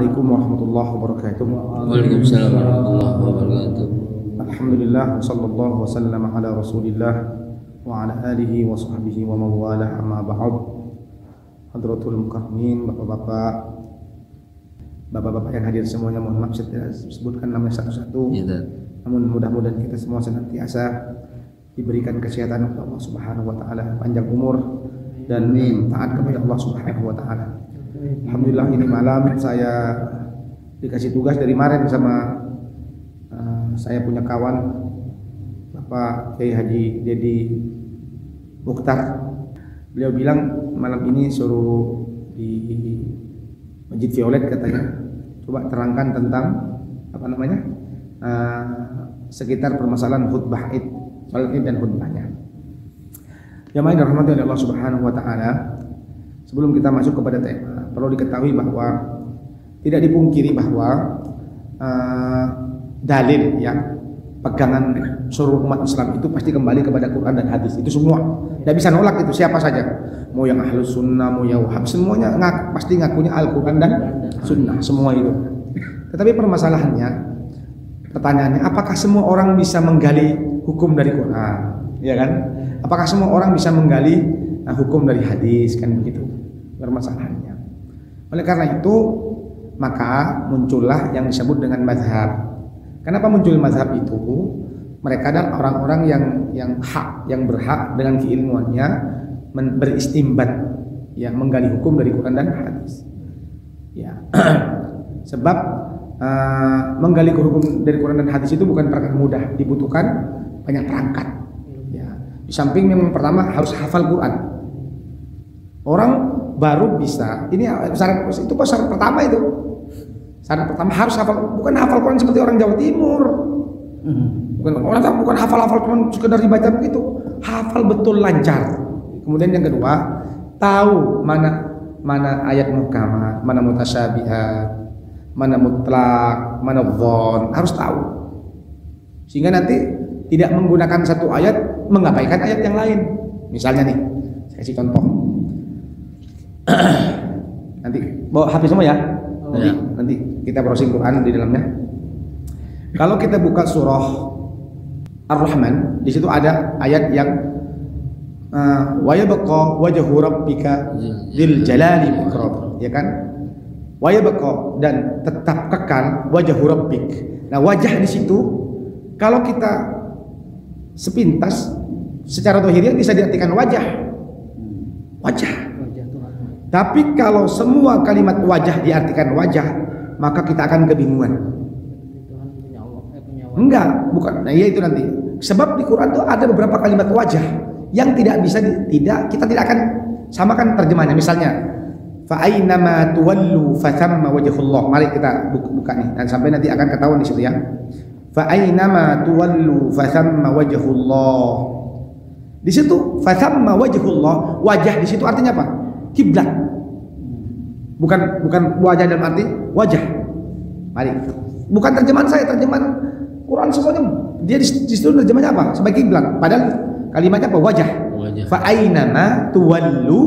Assalamualaikum warahmatullahi wabarakatuh. Waalaikumsalam warahmatullahi wabarakatuh. Alhamdulillah, sallallahu wasallam ala rasulillah wa ala alihi wa sahbihi wa mawala amma ba'd. Hadratul mukarramin, bapak-bapak yang hadir semuanya, mohon maaf saya tidak sebutkan namanya satu-satu. Namun mudah-mudahan kita semua senantiasa diberikan kesehatan oleh Allah Subhanahu wa taala, panjang umur dan taat kepada Allah Subhanahu wa taala. Alhamdulillah, ini malam saya dikasih tugas dari kemarin sama saya punya kawan Bapak Kiai Haji Dedi Mukhtar. Beliau bilang malam ini suruh di Masjid Violet katanya coba terangkan tentang apa namanya sekitar permasalahan khutbah Id, salat Id dan khutbahnya. Jamaah yang dirahmati oleh Allah Subhanahu wa taala, sebelum kita masuk kepada tema, perlu diketahui bahwa tidak dipungkiri bahwa dalil yang pegangan seluruh umat Islam itu pasti kembali kepada Quran dan hadis. Itu semua, tidak bisa nolak itu siapa saja. Mau yang ahlus sunnah, mau yang wahab, semuanya pasti ngakunya Al-Quran dan sunnah, semua itu. Tetapi permasalahannya, pertanyaannya, apakah semua orang bisa menggali hukum dari Quran? Ya kan? Apakah semua orang bisa menggali hukum dari hadis? Kan begitu permasalahannya. Oleh karena itu, maka muncullah yang disebut dengan mazhab. Kenapa muncul mazhab itu? Mereka adalah orang-orang yang hak, yang berhak dengan keilmuannya beristimbat, ya, menggali hukum dari Quran dan hadis. Ya, sebab menggali hukum dari Quran dan hadis itu bukan perkara mudah, dibutuhkan banyak perangkat. Ya, di samping memang pertama harus hafal Quran. Orang baru bisa, ini syarat itu syarat pertama itu. Syarat pertama harus hafal, bukan hafal Quran seperti orang Jawa Timur. Bukan hafal Quran sekedar dibaca begitu, hafal betul lancar. Kemudian yang kedua, tahu mana ayat muhkamat, mana mutasyabihat, mana mutlak, mana dhon, harus tahu. Sehingga nanti tidak menggunakan satu ayat mengabaikan ayat yang lain. Misalnya nih, saya kasih contoh. Nanti bawa HP semua ya. Nanti kita browsing Quran di dalamnya. Kalau kita buka surah Ar-Rahman, di situ ada ayat yang wa yabqa wajhu rabbika dzil jalali wal ikram, ya kan? Wa yabqa, dan tetap kekal wajhu rabbik. Nah, wajah di situ kalau kita sepintas secara zahiriyah bisa diartikan wajah. Tapi kalau semua kalimat wajah diartikan wajah, maka kita akan kebingungan. Enggak, bukan. Nah, iya itu nanti. Sebab di Quran itu ada beberapa kalimat wajah yang kita tidak akan samakan terjemahnya. Misalnya, fa aynama tuwallu fathamma wajhullah. Mari kita buka nih dan sampai nanti akan ketahuan di situ ya. Fa aynama tuwallu fathamma wajhullah. Di situ fathamma wajhullah, wajah di situ artinya apa? Kiblat. Bukan wajah dalam arti wajah. Mari. Bukan terjemahan saya, terjemahan Quran semuanya. Dia di situ terjemahnya apa? Sebagai kiblat. Padahal kalimatnya apa? Wajah. Fa aynama tuwallu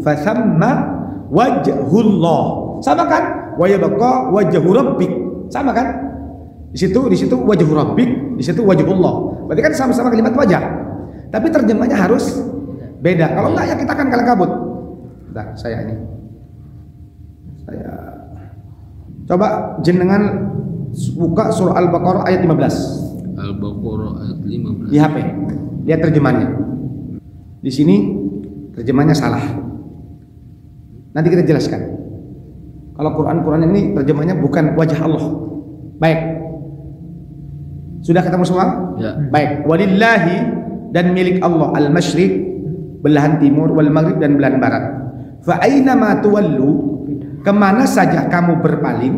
fa thamma wajhullah. Sama kan? Wa yabqa wajhu rabbik. Sama kan? Di situ wajhu rabbik, di situ wajhullah. Berarti kan sama-sama kalimat wajah. Tapi terjemahnya harus beda. Kalau enggak ya kita akan kalah kabut. Nah, saya coba jenengan buka surah Al-Baqarah ayat 15. Al-Baqarah ayat 15. Di HP. Lihat terjemahannya. Di sini terjemahannya salah. Nanti kita jelaskan. Kalau Quran ini terjemahannya bukan wajah Allah. Baik. Sudah ketemu semua? Ya. Baik. Walillahi, dan milik Allah al-masyriq, belahan timur, wal maghrib, dan belahan barat. Fa aynama tuwallu, kemana saja kamu berpaling,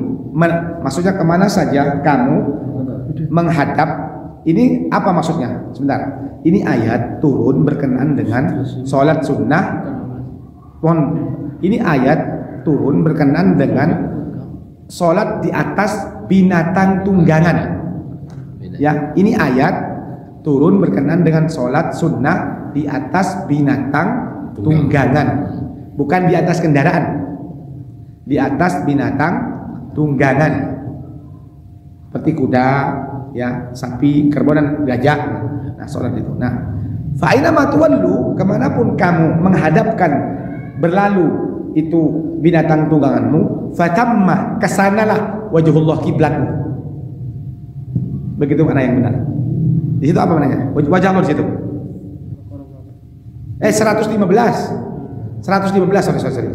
maksudnya kemana saja kamu menghadap. Ini apa maksudnya? Sebentar. Ini ayat turun berkenaan dengan sholat sunnah. Ini ayat turun berkenaan dengan sholat di atas binatang tunggangan. Ya, ini ayat turun berkenaan dengan sholat sunnah di atas binatang tunggangan. Bukan di atas kendaraan, di atas binatang tunggangan seperti kuda, ya, sapi, kerbau dan gajah. Nah, sholat itu. Nah, fa aina ma tuwallu, kemanapun kamu menghadapkan berlalu itu binatang tungganganmu, fatamma, kesanalah wajhullah, kiblatmu. Begitu mana yang benar. Di situ apa namanya? Wajah Allah di situ. 115. 115, sorry.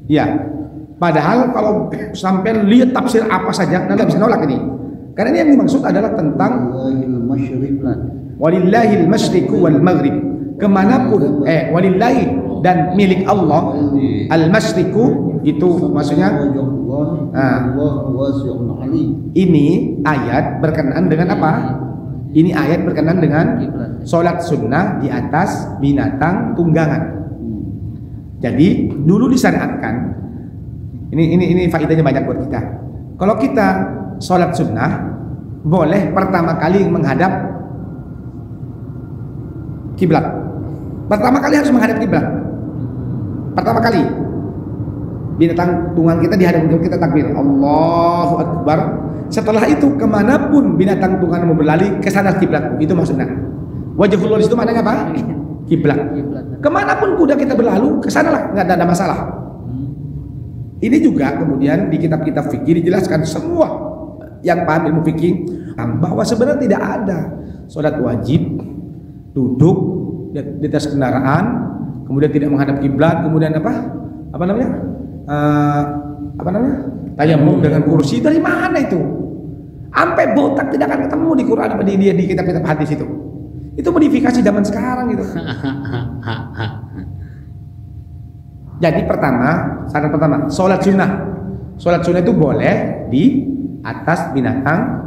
Iya. Padahal kalau sampai lihat tafsir apa saja, Anda bisa nolak ini. Karena ini yang dimaksud adalah tentang walillahil masyriqu wal maghrib. Kemanapun, walillahi, dan milik Allah, al masyriqu itu maksudnya. Ini ayat berkenaan dengan apa? Ini ayat berkenaan dengan sholat sunnah di atas binatang tunggangan. Jadi dulu disyariatkan. Ini faedahnya banyak buat kita. Kalau kita sholat sunnah, boleh pertama kali menghadap kiblat. Pertama kali harus menghadap kiblat. Pertama kali binatang tunggang kita dihadap, kita takbir Allahu Akbar. Setelah itu kemanapun binatang tungganganmu berlari, ke sana kiblat. Itu maksudnya. Wajhullah itu maknanya apa? Kiblat. Kemanapun kuda kita berlalu, ke sana lah, nggak ada masalah. Ini juga kemudian di kitab-kitab fikih dijelaskan semua yang paham ilmu fikih bahwa sebenarnya tidak ada sholat wajib duduk di atas kendaraan, kemudian tidak menghadap kiblat, kemudian apa namanya tayamum dengan kursi. Dari mana itu? Sampai botak tidak akan ketemu di Quran apa di kitab-kitab hadis itu. Itu modifikasi zaman sekarang itu. Jadi syarat pertama, sholat sunnah. Sholat sunnah itu boleh di atas binatang,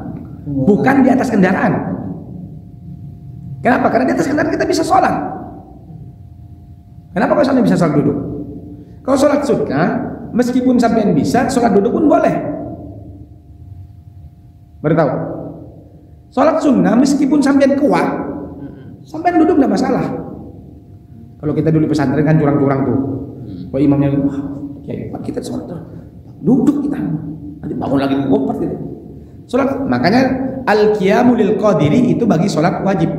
bukan di atas kendaraan. Kenapa? Karena di atas kendaraan kita bisa sholat. Kenapa kalau sampai bisa sholat duduk? Kalau sholat sunnah, meskipun sampai bisa, sholat duduk pun boleh. Baru tahu? Sholat sunnah meskipun sampai kuat, sampai duduk tidak masalah. Kalau kita dulu pesantren kan curang-curang tuh. Kalau imamnya, kita sholat duduk kita, nanti bangun lagi ngopat gitu. Sholat, makanya al-qiyamu lil qadiri itu bagi sholat wajib.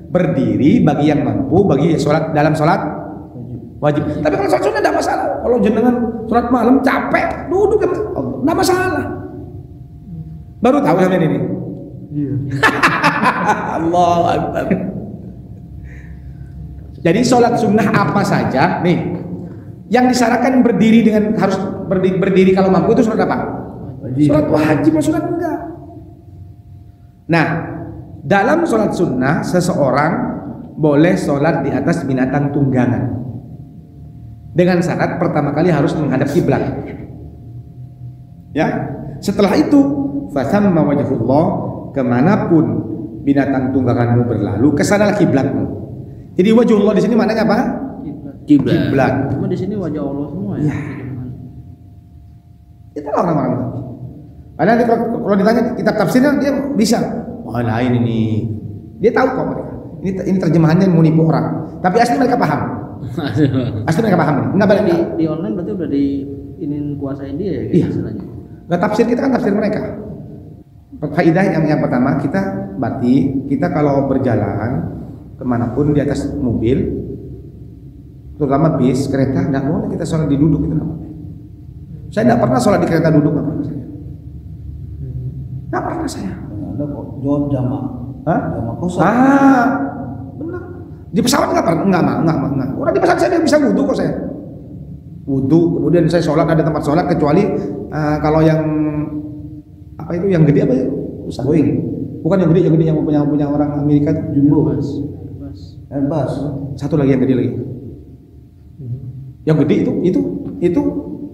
Berdiri bagi yang mampu, bagi sholat dalam sholat wajib. Tapi kalau sholat sunnah tidak masalah. Kalau jenengan sholat malam capek, duduk tidak masalah. Baru tahu yang ini. Iya. Allahu Akbar. Jadi sholat sunnah apa saja nih yang disyaratkan berdiri dengan harus berdiri kalau mampu itu sholat apa? Sholat wajib atau sholat enggak? Nah, dalam sholat sunnah seseorang boleh sholat di atas binatang tunggangan dengan syarat pertama kali harus menghadap kiblat. Ya, setelah itu fasamma wajhullah, kemanapun binatang tungganganmu berlalu, kesanalah kiblatmu. Jadi wajhullah di sini maknanya apa? Kiblat. Cuma di sini wajah Allah semua ya. Itu orang-orang. Karena nanti kalau ditanya kitab tafsirnya dia bisa. Wah lain ini. Dia tahu kok mereka. Ini terjemahannya menipu orang. Tapi asli mereka paham. Asli mereka paham. Enggak balik di online berarti udah kuasain dia ya iya. Istilahnya. Enggak, tafsir kita kan tafsir mereka. Faedah yang pertama, kita kalau berjalan kemanapun di atas mobil, terutama bis, kereta, tidak boleh kita sholat di duduk itu namanya. Saya tidak pernah sholat di kereta duduk, nggak pernah saya. Ada kok jawab jamaah. Jamaah kosong. Benar. Di pesawat nggak pernah, nggak. Orang di pesawat saya bisa wudhu kok saya. Wudhu, kemudian saya sholat ada tempat sholat kecuali kalau yang apa itu yang gede apa ya? Boeing. Bukan yang gede yang punya orang Amerika itu Jumbo. Airbus. Satu lagi yang gede lagi. Yang gede itu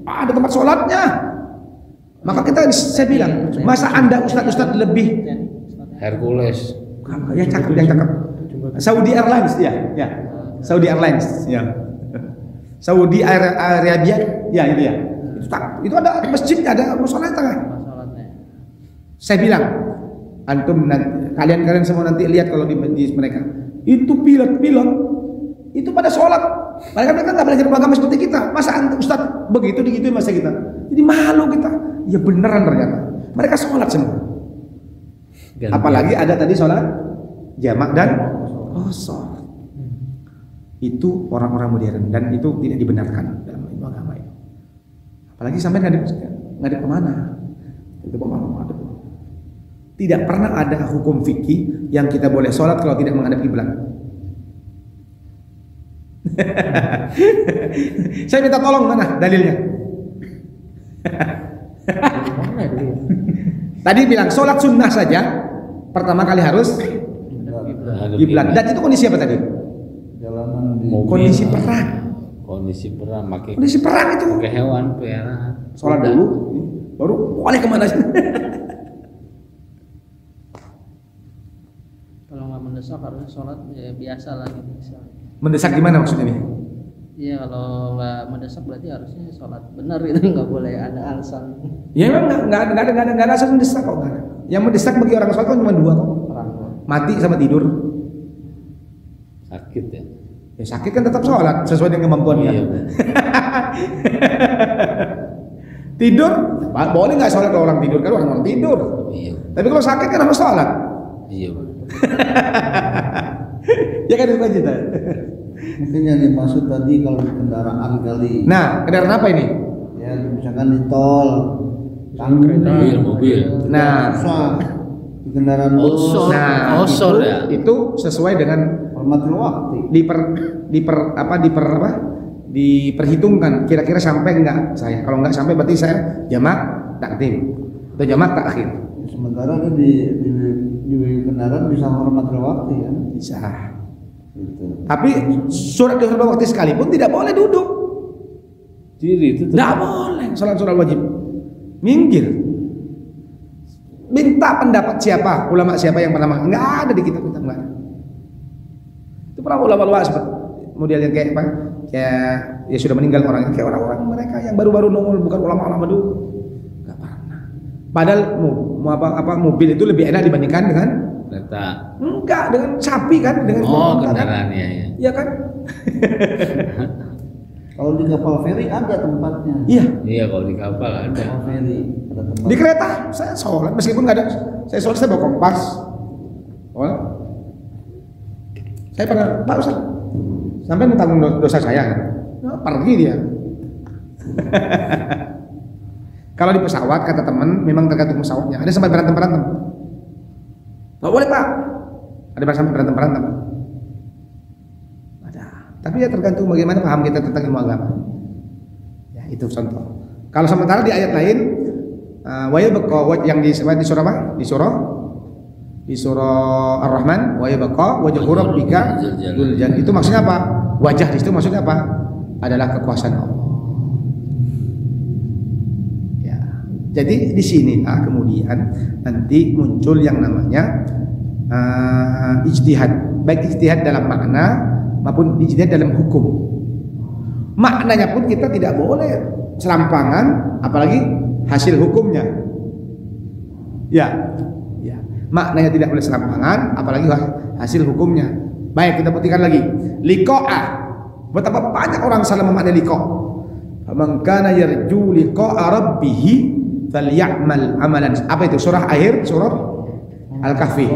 ada tempat sholatnya. Maka saya bilang, masa Anda ustadz lebih Hercules. Ya cakep, yang cakep. Saudi Airlines dia, ya. Saudi Airlines, ya. Saudi Arabia, ya itu ya. Itu ada masjid, ada musola tengah. Saya bilang, kalian semua nanti lihat kalau di mereka itu pilot itu Itu pada sholat. Mereka nggak belajar agama seperti kita. Masa Ustaz begitu digituin masa kita? Jadi malu kita. Ya beneran ternyata. Mereka sholat semua. Apalagi ada tadi sholat jamak dan kosor. Itu orang-orang modern dan itu tidak dibenarkan dalam ilmu agama itu. Apalagi sampai ngadep kemana? Itu ngadep. Tidak pernah ada hukum fikih yang kita boleh sholat kalau tidak menghadap kiblat. Saya minta tolong, mana dalilnya? Tadi bilang sholat sunnah saja pertama kali harus kiblat. Dan itu kondisi apa tadi? Jalanan di Kondisi perang. Kondisi perang, Kondisi perang itu. pakai hewan peliharaan. Sholat dulu, baru boleh kemana sih? Kalau nggak mendesak harusnya sholat ya biasa lah gitu. Mendesak gimana maksudnya nih? Iya, kalau nggak mendesak berarti harusnya sholat benar itu, nggak boleh ada alasan. Ya memang nggak ada asal mendesak kok, nggak ada. Yang mendesak bagi orang sholat kan cuma dua kok. Mati sama tidur. Sakit ya. Ya sakit kan tetap sholat sesuai dengan kemampuannya. Iya. Tidur, boleh nggak sholat kalau orang tidur? Kan orang tidur. Iya. Tapi kalau sakit kan harus sholat. Iya. Ya kan itu aja. mungkin yang dimaksud tadi kalau di kendaraan kali. Nah, kendaraan apa ini? Ya misalkan di tol, Mobil. Nah, susah. Di kendaraan bus. nah Osor ya. itu sesuai dengan Hormatil waktu. diperhitungkan kira-kira sampai enggak saya. Kalau enggak sampai berarti saya jamak takdim atau jamak takhir. Sementara di kendaraan bisa hormatil waktu ya. Bisa. Gitu. Tapi surat dihormati waktu sekalipun tidak boleh duduk. Diri itu Tidak boleh sholat wajib. Minggir. Minta pendapat siapa, ulama siapa yang pernah enggak ada di kitab enggak ada. Itu pernah ulama-ulama seperti model yang kayak apa? Kayak ya sudah meninggal orangnya, kayak orang-orang mereka yang baru-baru nongol, bukan ulama-ulama dulu. Enggak pernah. Padahal mobil itu lebih enak dibandingkan dengan kereta. enggak, dengan sapi kan, dengan Kendaraan ya. Iya kan? Kalau di kapal feri ada tempatnya. Iya. Iya, kalau di kapal ada. Kapal feri ada tempat. Di kereta saya sholat meskipun nggak ada, saya sholat saya bawa kompas. Oh, saya pernah Pak Ustaz sampai mentanggung dosa saya kan? Nah, pergi dia. Kalau di pesawat kata teman memang tergantung pesawatnya. Ada sempat berantem. Nggak boleh Pak. Ada sampai berantem. Ada. Tapi ya tergantung bagaimana paham kita tentang ilmu agama. Ya itu contoh. Kalau sementara di ayat lain wa yabqa yang di surah apa? Di surah Ar-Rahman wa yabqa wajhu rabbika dzul jalali. Itu maksudnya apa? Wajah di situ maksudnya apa? Adalah kekuasaan Allah. Ya. Jadi di sini kemudian nanti muncul yang namanya ijtihad, baik ijtihad dalam makna maupun ijtihad dalam hukum. Maknanya pun kita tidak boleh serampangan, apalagi hasil hukumnya. Ya, maknanya tidak boleh serampangan, apalagi hasil hukumnya. Baik, kita buktikan lagi. Liqa'ah. Betapa banyak orang salah memaknai liqa'. Faman kana yarju liqa'a rabbih falyamal amalan. Apa itu? Surah akhir surah Al-Kahfi.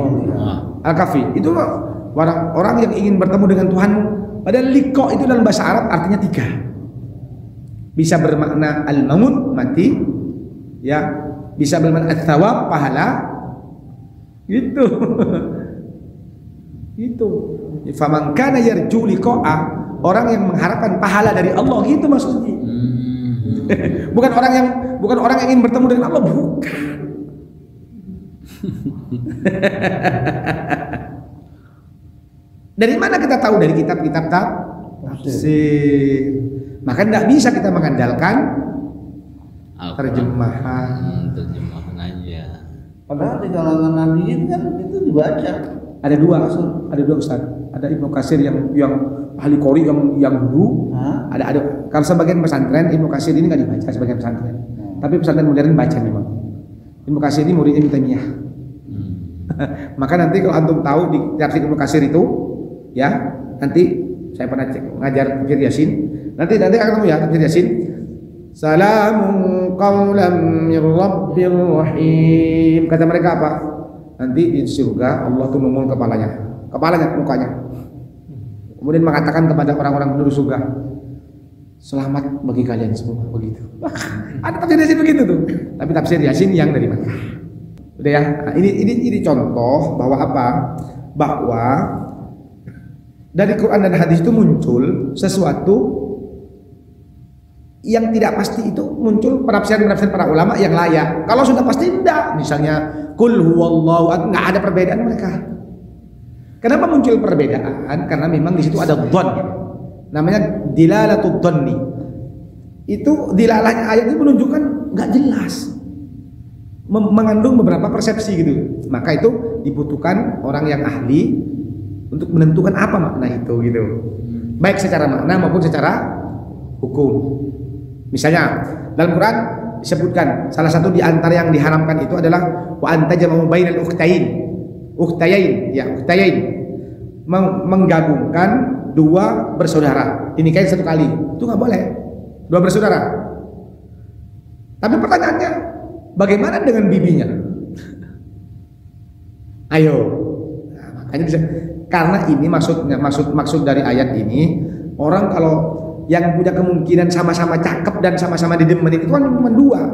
Al-Kahfi itu orang yang ingin bertemu dengan Tuhanmu. Padahal liqa' itu dalam bahasa Arab artinya 3. Bisa bermakna al-maut, mati, ya, bisa bermakna ats-tsawab, pahala. Gitu. Itu. Faman kana yarju liqa'a, orang yang mengharapkan pahala dari Allah, gitu maksudnya. bukan orang yang ingin bertemu dengan Allah, bukan. Dari mana kita tahu? Dari kitab-kitab tafsir. Maka tidak bisa kita mengandalkan terjemahan. Terjemahan aja. Padahal di kalangan nabiin kan itu dibaca. Ada dua Ustaz. Ada Ibnu Katsir yang ahli qori yang dulu. Ada kalau sebagian pesantren Ibnu Katsir ini nggak dibaca sebagian pesantren. Tapi pesantren modern baca memang. Ibnu Katsir ini murid Ibnu Taimiyah. Maka nanti kalau antum tahu di tafsir Ibnu Katsir itu, ya nanti Saya pernah ngajar tafsir Yasin. Nanti akan ketemu ya tafsir Yasin. Salamun qaulam mir rabbir rahim. Kata mereka apa? Nanti di surga Allah tuh nungul kepalanya, mukanya. Kemudian mengatakan kepada orang-orang penduduk surga, selamat bagi kalian semua, begitu. Ada tafsir Yasin begitu tuh. Tapi tafsir Yasin yang dari Makkah. Udah ya. Nah, ini contoh bahwa apa? Bahwa dari Quran dan hadis itu muncul sesuatu yang tidak pasti, itu muncul penafsiran para ulama yang layak. Kalau sudah pasti tidak. Misalnya kul huwallahu ahad, nggak ada perbedaan mereka. Kenapa muncul perbedaan? Karena memang di situ ada dhon. Namanya dilalatud dhonni. Itu dilalahnya ayat itu menunjukkan nggak jelas. Mengandung beberapa persepsi gitu. Maka itu dibutuhkan orang yang ahli untuk menentukan apa makna itu gitu. Baik secara makna maupun secara hukum. Misalnya dalam Quran disebutkan salah satu di antara yang diharamkan itu adalah wa antajama bainal ukhtayain, menggabungkan dua bersaudara dinikahi satu kali. Itu nggak boleh. Dua bersaudara. Tapi pertanyaannya, bagaimana dengan bibinya? Ayo. Nah, makanya bisa, karena ini maksud dari ayat ini, orang kalau yang punya kemungkinan sama-sama cakep dan sama-sama didemen itu kan cuma dua,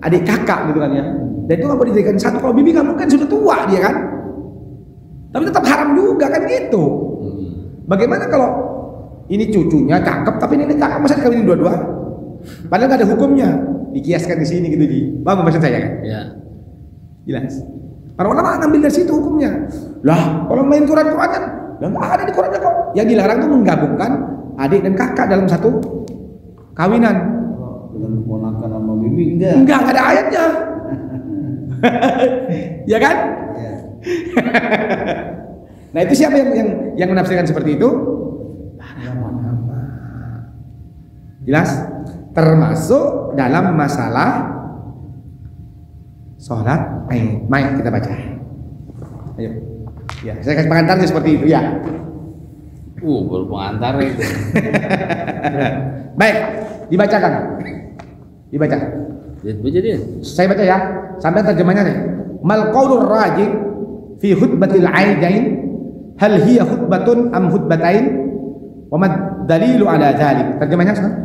adik kakak gitu kan ya. Dan itu nggak boleh dijadikan satu. Kalau bibi kamu kan sudah tua dia kan, tapi tetap haram juga kan gitu. Bagaimana kalau ini cucunya cakep tapi ini cakep, masa dikawinin dua-dua? Padahal nggak ada hukumnya, dikiaskan di sini gitu di. Bang, maksud saya kan? Ya. Jelas. Para ulama ngambil dari situ hukumnya. Lah, kalau main Quran kan, nggak ada di Qurannya kok. Yang dilarang itu menggabungkan adik dan kakak dalam satu kawinan. Dengan ponakan sama bibi enggak? Enggak ada ayatnya. Ya kan? Ya. Nah, itu siapa yang menafsirkan seperti itu? Para ulama. Jelas? Termasuk dalam masalah sholat. Mari kita baca. Ayo. Ya, saya kasih pengantarnya seperti itu ya. Baru pengantar itu. Baik, dibacakan. Dibaca. Baca dia. Saya baca ya, sampai terjemahnya nih. Mal qaulur rajih fi khutbatil aidain hal hiya khutbatun am khutbatain? Wa mad dalilu ala dzalik. Terjemahnya sekarang.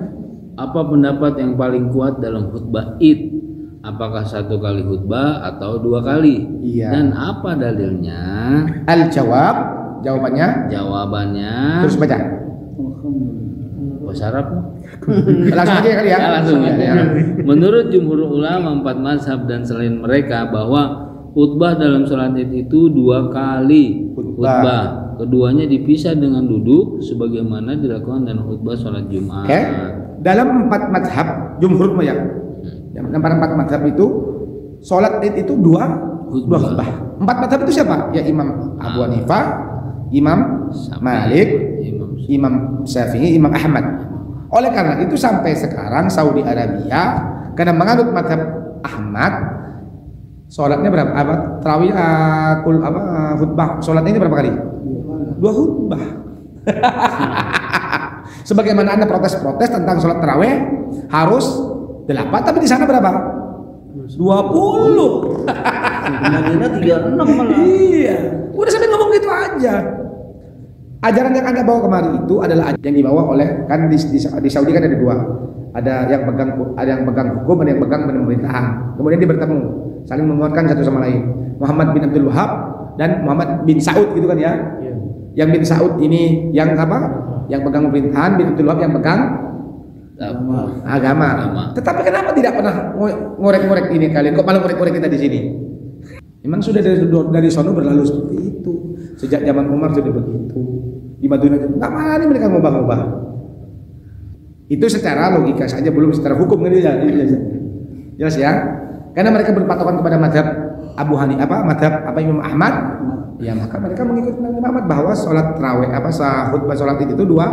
Apa pendapat yang paling kuat dalam khutbah Id? Apakah satu kali khutbah atau dua kali? Iya. Dan apa dalilnya? Al-jawab. Jawabannya. Terus baca. Bahasa Arab. Langsung aja kali ya. Langsung ya. Menurut jumhur ulama 4 mazhab dan selain mereka bahwa khutbah dalam sholat Id itu 2 kali khutbah. Keduanya dipisah dengan duduk sebagaimana dilakukan dalam khutbah sholat Jumat. Oke. Dalam 4 mazhab jumhur ya. Dalam 4 mazhab itu sholat Id itu 2 khutbah. 4 mazhab itu siapa? Ya Imam Abu Hanifah, Imam Malik, Imam Syafi'i, Imam Ahmad. Oleh karena itu sampai sekarang Saudi Arabia karena menganut mazhab Ahmad, sholatnya berapa? Tarawih, khutbah. Sholatnya ini berapa kali? 2 khutbah. Sebagaimana Anda protes-protes tentang sholat tarawih harus 8, tapi di sana berapa? 20. Madinah 36 malah. Iya. Udah sampai ngomong gitu aja. Ajaran yang Anda bawa kemari itu adalah yang dibawa oleh, kan di Saudi kan ada 2. Ada yang pegang hukum, ada yang pegang pemerintahan. Kemudian dia bertemu, saling menguatkan satu sama lain. Muhammad bin Abdul Wahab dan Muhammad bin Saud gitu kan ya. Iya. Yang bin Saud ini yang apa? Yang pegang pemerintahan, bin Abdul Wahab yang pegang agama. Tetapi kenapa tidak pernah ngorek-ngorek ini kalian? Kok malah ngorek-ngorek kita di sini? Memang sudah dari sono berlalu seperti itu. Sejak zaman Umar sudah begitu. Di Madinah nggak mana mereka ngubah-ngubah. Itu secara logika saja, belum secara hukum kan ya. Jelas ya? Karena mereka berpatokan kepada mazhab Abu Hanifah, mazhab Imam Ahmad. Ya maka mereka mengikuti Imam Ahmad bahwa sholat tarawih khutbah sholat itu dua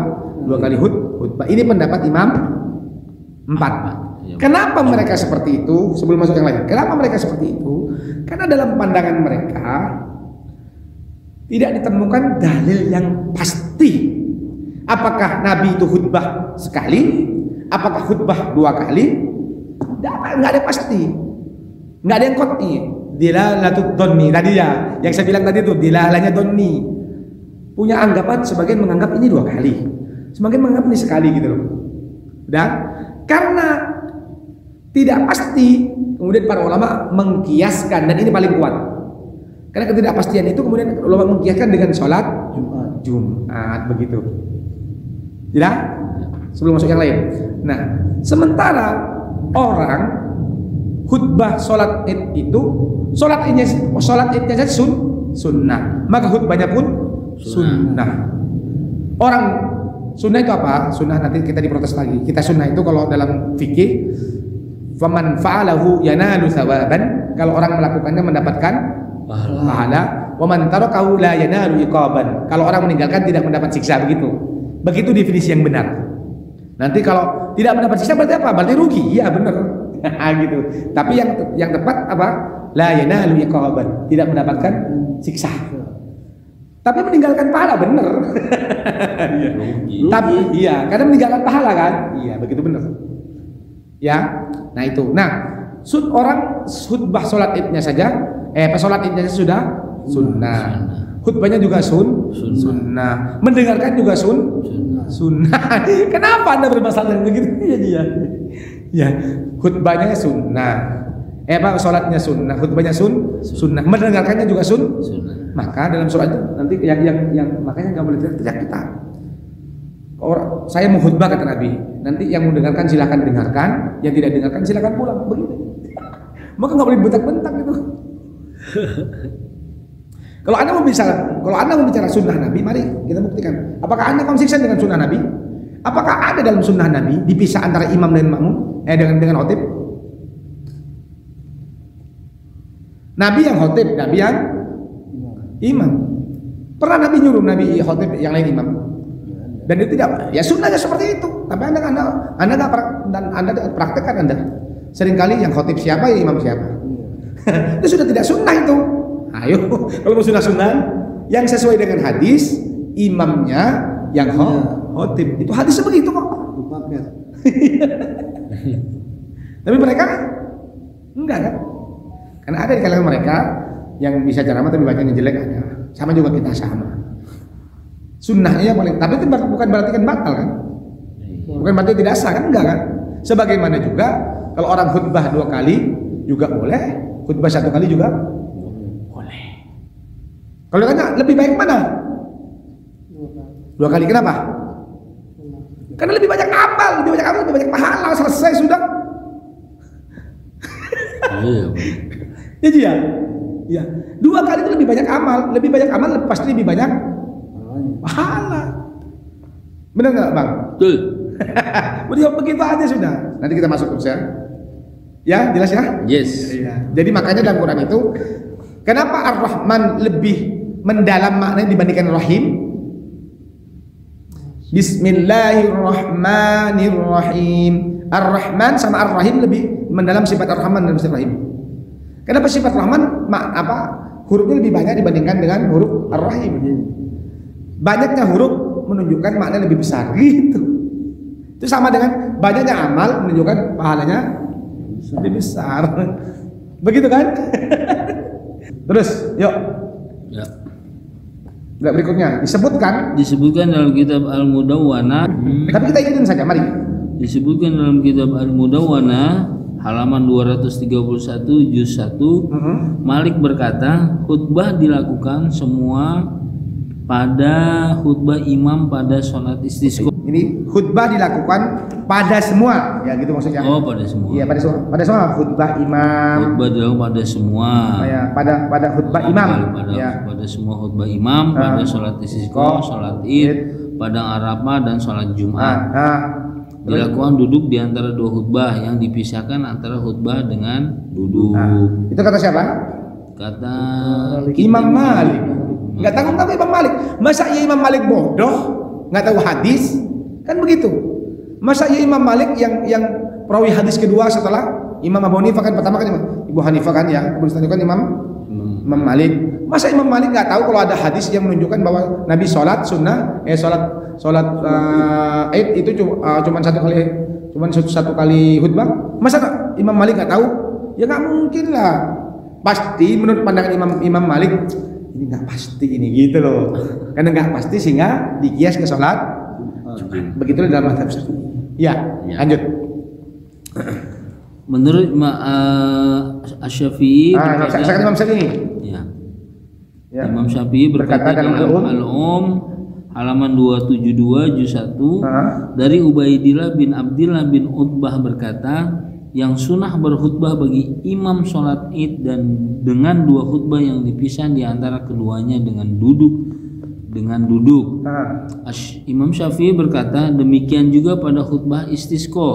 kali khutbah. Ini pendapat Imam 4. Kenapa mereka seperti itu? Sebelum masuk yang lain, kenapa mereka seperti itu? Karena dalam pandangan mereka tidak ditemukan dalil yang pasti Apakah Nabi itu khutbah sekali? Apakah khutbah 2 kali? Nggak ada pasti. Nggak ada yang qat'i. Dilalatud dhanni tadi ya, yang saya bilang tadi itu dilalanya dhanni. Punya anggapan, sebagian menganggap ini 2 kali, sebagian menganggap ini sekali gitu loh. Dan karena tidak pasti, kemudian para ulama mengkiaskan, dan ini paling kuat. Karena ketidakpastian itu kemudian ulama mengkiaskan dengan sholat Jumat begitu. Tidak? Sebelum masuk yang lain. Nah, sementara orang khutbah sholat id itu sholat idnya saja sunnah, maka khutbahnya pun sunnah. Orang sunnah itu apa? Sunnah nanti kita diprotes lagi. Kita sunnah itu kalau dalam fikih, faman fa'alahu yanalu thawaban, kalau orang melakukannya mendapatkan pahala. Wa man tarakahu la yanalu iqaban, kalau orang meninggalkan tidak mendapat siksa, begitu definisi yang benar. Nanti kalau tidak mendapat siksa berarti apa? Berarti rugi. Iya benar. Gitu. Tapi yang tepat apa? La yanalu iqaban, tidak mendapatkan siksa. Tapi meninggalkan pahala benar. Tapi iya, karena meninggalkan pahala kan? Iya, begitu benar. Ya. Nah itu. Nah, orang khutbah sholat idnya saja, sholat idnya sudah sunnah. Khutbahnya juga sunnah. Mendengarkan juga sunnah. Kenapa Anda bermasalah dengan begitu? Iya. Ya, khutbahnya sunnah. Sholatnya sunnah, khutbahnya sunnah. Mendengarkannya juga sunnah. Maka dalam sholat itu nanti yang makanya nggak boleh teriak kita. Saya mau khutbah kata Nabi. Nanti yang mendengarkan silakan dengarkan, yang tidak dengarkan silakan pulang. Begitu. Maka nggak boleh bentak-bentak itu. Kalau Anda mau bicara sunnah Nabi, mari kita buktikan. Apakah Anda konsisten dengan sunnah Nabi? Apakah ada dalam sunnah Nabi dipisah antara imam dan makmum? Dengan khotib? Nabi yang khotib, Nabi yang imam. Pernah Nabi nyuruh Nabi khotib, yang lain imam? Dan itu tidak, ya sunnahnya seperti itu. Tapi Anda nggak praktekkan Anda. Seringkali yang khotib siapa, ya imam siapa. Itu sudah tidak sunnah itu. Ayo, kalau mau sunnah yang sesuai dengan hadis, imamnya yang khotib. Itu hadisnya begitu kok. Tapi mereka enggak kan? Karena ada di kalangan mereka yang bisa ceramah tapi bacanya jelek ada. Sama juga kita sama. Sunnahnya paling, tapi itu bukan berarti kan batal kan? Bukan berarti tidak sah kan? Enggak kan? Sebagaimana juga kalau orang khutbah 2 kali juga boleh, khutbah 1 kali juga boleh. Kalau tanya lebih baik mana? 2 kali, kenapa? Karena lebih banyak amal, lebih banyak pahala, selesai sudah. Iya. Ya. 2 kali itu lebih banyak amal, pasti lebih banyak pahala. Benar nggak Bang? Betul. Udah begitu aja sudah. Nanti kita masuk terus ya. Ya, jelas ya? Yes. Ya. Jadi makanya dalam Quran itu, kenapa Ar-Rahman lebih mendalam maknanya dibandingkan Rahim? Bismillahirrahmanirrahim. Ar-Rahman sama Ar-Rahim lebih mendalam sifat Ar-Rahman dan sifat Rahim. Kenapa sifat Rahman hurufnya lebih banyak dibandingkan dengan huruf Ar-Rahim? Banyaknya huruf menunjukkan makna lebih besar gitu. Itu sama dengan banyaknya amal menunjukkan pahalanya lebih besar. Begitu kan? Terus, yuk. Ya. Enggak, berikutnya disebutkan dalam kitab Al-Mudawwana. Tapi kita ikutin saja, mari. Disebutkan dalam kitab Al-Mudawwana halaman 231 juz 1. Malik berkata, khutbah dilakukan semua pada khutbah imam pada sholat istisqa. Ini khutbah dilakukan pada semua, ya gitu maksudnya. Oh, pada semua. Iya, pada semua khutbah imam. Khutbah dilakukan pada semua. Ya, pada khutbah imam. Pada semua khutbah imam, pada sholat istisqa, sholat id, padang arafah dan sholat Jumat. Dilakukan duduk di antara 2 khutbah yang dipisahkan antara khutbah dengan duduk. Itu kata siapa? Kata Imam Malik. Nggak tanggung Imam Malik. Masa ya Imam Malik bodoh, nggak tahu hadis? Kan begitu. Masa ya Imam Malik yang perawi hadis kedua setelah Imam Abu Hanifah kan, pertama kan Ibu Hanifah kan ya, kemudian kan Imam Imam Malik. Masa Imam Malik nggak tahu kalau ada hadis yang menunjukkan bahwa Nabi sholat sunnah, sholat Id itu cuma satu kali khutbah? Masa Imam Malik nggak tahu? Ya nggak mungkin lah. Pasti menurut pandangan Imam Malik ini nggak pasti ini gitu loh. Karena nggak pasti sehingga dikias ke sholat. Begitu dalam mazhab Syafi'i. Ya, lanjut. Menurut Asy-Syafi'i saya Imam Syafi'i. Ya. Imam Syafi'i berkata dalam Al-Um halaman 272 juz 1 dari Ubaidillah bin Abdillah bin Utbah berkata, yang sunnah berkhutbah bagi imam sholat id dan dengan dua khutbah yang dipisah di antara keduanya dengan duduk. Imam Syafi'i berkata demikian juga pada khutbah istisqa,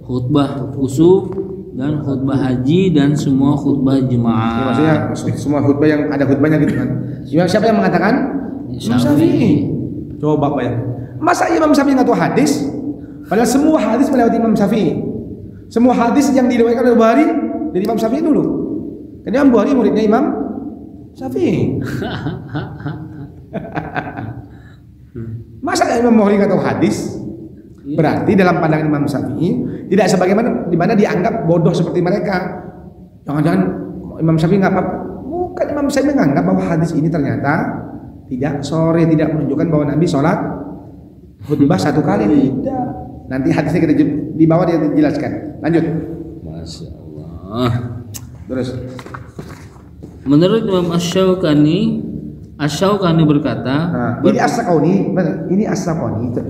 khutbah kusuf dan khutbah haji dan semua khutbah jemaah. Ya, maksudnya semua khutbah yang ada khutbahnya gitu kan. Siapa yang mengatakan? Imam Syafi'i. Coba Pak ya. Masa Imam Syafi'i nggak tahu hadis? Padahal semua hadis melewati Imam Syafi'i. Semua hadis yang diriwayatkan oleh Bukhari dari Imam Syafi'i dulu. Karena Imam Bukhari muridnya Imam Syafi'i. Masa Imam Bukhari nggak tahu hadis? Berarti dalam pandangan Imam Syafi'i tidak sebagaimana di mana dianggap bodoh seperti mereka. Jangan-jangan Imam Syafi'i nggak apa? Bukan, Imam Syafi'i menganggap bahwa hadis ini ternyata tidak menunjukkan bahwa Nabi sholat khutbah satu kali. Tidak. Nanti hadisnya kita di bawah dia dijelaskan. Lanjut. Masya Allah. Terus. Menurut Imam Asy-Syaukani berkata, ini As-Sakauni, ini As-Sakauni itu.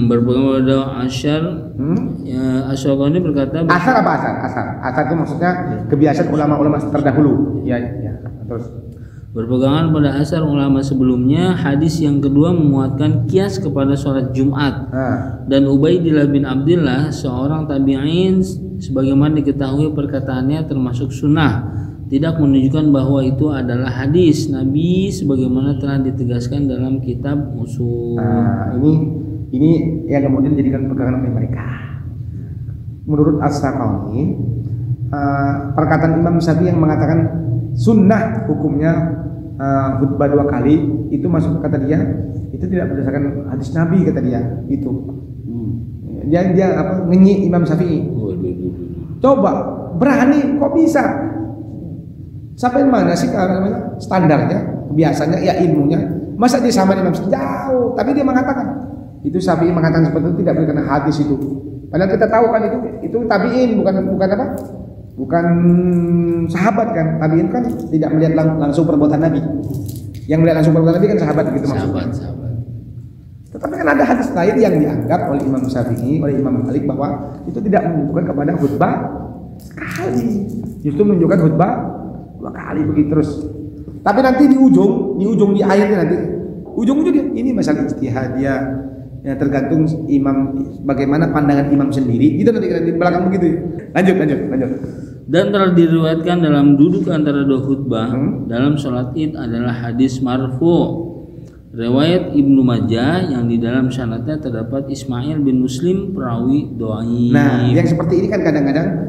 Berpegang pada Asy-Syaukani berkata, asar apa asar? Asar itu maksudnya kebiasaan ulama-ulama terdahulu. Ya. Terus. Berpegangan pada asar ulama sebelumnya, hadis yang kedua memuatkan kias kepada sholat Jumat. Dan Ubaidillah bin Abdillah seorang tabi'in sebagaimana diketahui perkataannya termasuk sunnah, tidak menunjukkan bahwa itu adalah hadis Nabi sebagaimana telah ditegaskan dalam kitab usul. Ini yang kemudian dijadikan pegangan oleh mereka. Menurut As-Sakauni, perkataan Imam Syafi'i yang mengatakan sunnah hukumnya khutbah 2 kali itu masuk, kata dia itu tidak berdasarkan hadis Nabi, kata dia itu. Dia ngenyi Imam Syafi'i. Coba berani kok bisa? Sampai mana sih standarnya, kebiasaannya, ya ilmunya? Masa dia sama Imam Syafi'i? Jauh. Tapi dia mengatakan itu Syafi'i mengatakan seperti itu tidak berdasarkan hadis itu. Padahal kita tahu kan itu tabi'in, bukan apa? Bukan sahabat kan. Tabi'in kan tidak melihat langsung perbuatan Nabi. Yang melihat langsung perbuatan Nabi kan sahabat begitu maksudnya. Sahabat. Tetapi kan ada hadis lain yang dianggap oleh Imam Syafi'i, oleh Imam Malik bahwa itu tidak menunjukkan kepada khutbah sekali, justru menunjukkan khutbah 2 kali begitu terus. Tapi nanti di ujung di akhirnya nanti ujung-ujungnya ini masalah ijtihad dia. Ya tergantung imam bagaimana pandangan imam sendiri. Gitu nanti di belakang begitu. Lanjut. Dan telah diriwayatkan dalam duduk antara dua khutbah dalam sholat id adalah hadis marfu riwayat Ibnu Majah yang di dalam sanadnya terdapat Ismail bin Muslim perawi dhaif. Nah, yang seperti ini kan kadang-kadang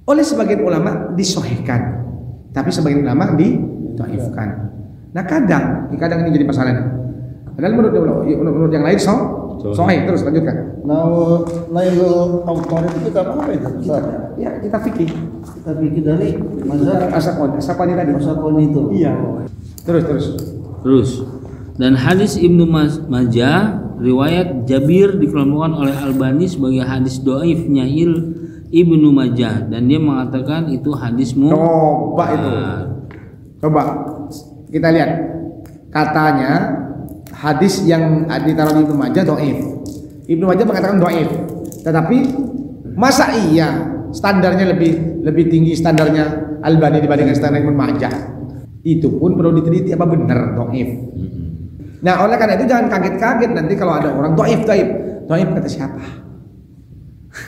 oleh sebagian ulama disahihkan, tapi sebagian ulama didhaifkan. Nah, kadang ini jadi masalah. Padahal menurut yang lain sahih. Terus lanjutkan. Nailul Autor itu kita apa itu? Ya, kita fikih. Kita fikih dari mazhab As-Saqani tadi. As-Saqani itu. Iya. Terus. Dan hadis Ibnu Majah riwayat Jabir dikelompokkan oleh Albani sebagai hadis dhaif nyail Ibnu Majah dan dia mengatakan itu hadis Coba kita lihat katanya hadis yang ditaruh di Ibnu Majah dhaif. Ibnu Majah mengatakan dhaif. Tetapi masa iya standarnya lebih tinggi standarnya Albani dibandingkan standar Ibnu Majah? Itu pun perlu diteliti apa benar dhaif. Nah, oleh karena itu jangan kaget-kaget nanti kalau ada orang dhaif kata siapa?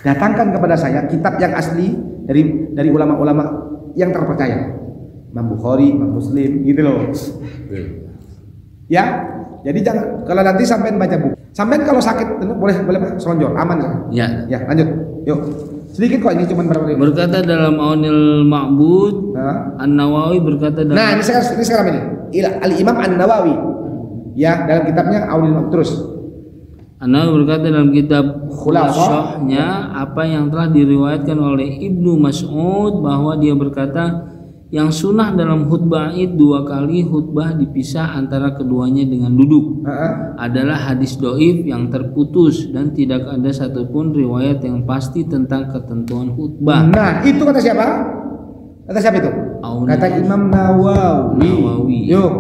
Datangkan kepada saya kitab yang asli dari ulama-ulama yang terpercaya. Imam Bukhari, Imam Muslim gitu loh. Ya. Jadi jangan kalau nanti sampean baca buku. Sampean kalau sakit boleh selonjor, aman kan? Ya. Ya, lanjut. Yuk. Sedikit kok ini cuma berapa ribu. Berkata dalam Aunil Ma'bud, Nah, An-Nawawi berkata dalam nah ini sekarang ini. Al-Imam An-Nawawi. Ya, dalam kitabnya Aunil Ma'bud terus. An-Nawawi berkata dalam kitab Khulasah. Khulasahnya apa yang telah diriwayatkan oleh Ibnu Mas'ud bahwa dia berkata yang sunnah dalam khutbah Id 2 kali khutbah dipisah antara keduanya dengan duduk adalah hadis doif yang terputus dan tidak ada satupun riwayat yang pasti tentang ketentuan khutbah. Nah, itu kata siapa? Kata siapa itu? Kata Imam Nawawi. Yuk.